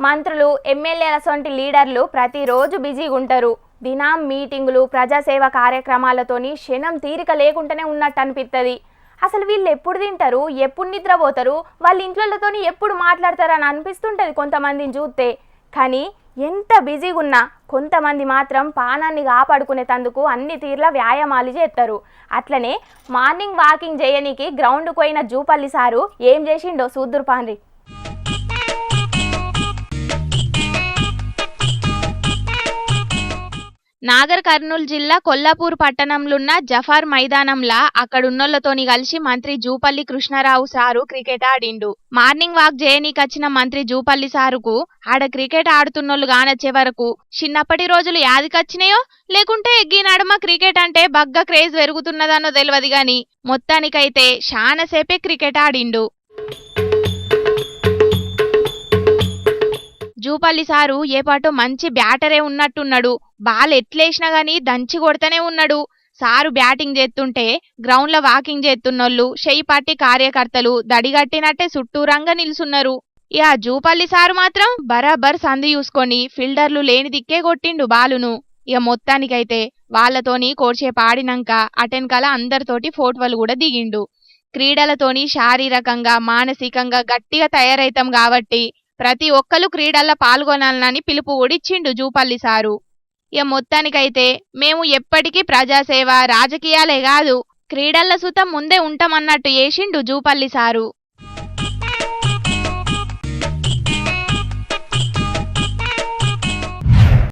మంత్రులు ఎమ్మెల్యేల సొంటి లీడర్లు ప్రతిరోజు బిజీగా ఉంటారు. దినం మీటింగులు ప్రజాసేవ కార్యక్రమాలతోని క్షణం తీరిక లేకుండానే ఉన్నట్టు అనిపిస్తుంది. అసలు వీళ్ళు ఎప్పుడు తింటారు, ఎప్పుడు నిద్రపోతారు, వాళ్ళ ఇంట్లతోని ఎప్పుడు మాట్లాడతారని అనిపిస్తుంటుంది కొంతమందిని చూస్తే. కానీ ఎంత బిజీగా ఉన్నా కొంతమంది మాత్రం పానాన్ని కాపాడుకునేందుకు అన్ని తీర్ల వ్యాయామాలు చేస్తారు. అట్లనే మార్నింగ్ వాకింగ్ చేయనీకి గ్రౌండ్కు పోయిన జూపల్లి సారు ఏం చేసిండో చూద్దురు పాండ్రి. నాగర్ కర్నూలు జిల్లా కొల్లాపూర్ పట్టణంలోన్న జఫార్ మైదానంలా అక్కడున్నోళ్లతోని కలిసి మంత్రి జూపల్లి కృష్ణారావు సారు క్రికెట్ ఆడిండు. మార్నింగ్ వాక్ చేయనీకొచ్చిన మంత్రి జూపల్లి సారుకు ఆడ క్రికెట్ ఆడుతున్నోళ్లు కానొచ్చే వరకు చిన్నప్పటి రోజులు యాదికొచ్చినాయో లేకుంటే ఎగ్గి నడుమ క్రికెట్ అంటే బగ్గ క్రేజ్ పెరుగుతున్నదనో తెలియదు గాని మొత్తానికైతే శానసేపే క్రికెట్ ఆడిండు. జూపల్లి సారు ఏపాటో మంచి బ్యాటరే ఉన్నట్టున్నాడు. బాల్ ఎట్లేసినా గాని దంచి కొడతనే ఉన్నాడు. సారు బ్యాటింగ్ చేస్తుంటే గ్రౌండ్లో వాకింగ్ చేస్తున్నోళ్ళు చెయ్యి పట్టి కార్యకర్తలు దడిగట్టినట్టే చుట్టూరంగా నిల్చున్నారు. ఇక జూపల్లి సారు మాత్రం బరాబర్ సందు చూసుకొని ఫీల్డర్లు లేని దిక్కే కొట్టిండు బాలును. ఇక మొత్తానికైతే వాళ్లతోని కోర్చేపు ఆడినాక అటెన్కల అందరితోటి ఫోటోలు కూడా దిగిండు. క్రీడలతోని శారీరకంగా మానసికంగా గట్టిగా తయారైతాం కాబట్టి ప్రతి ఒక్కరు క్రీడల్లో పాల్గొనాలని పిలుపు ఓడిచ్చిండు జూపల్లి సారు. ఇక మొత్తానికైతే మేము ఎప్పటికీ ప్రజాసేవ రాజకీయాలే కాదు క్రీడల సుతం ముందే ఉంటామన్నట్టు చేసిండు జూపల్లి సారు.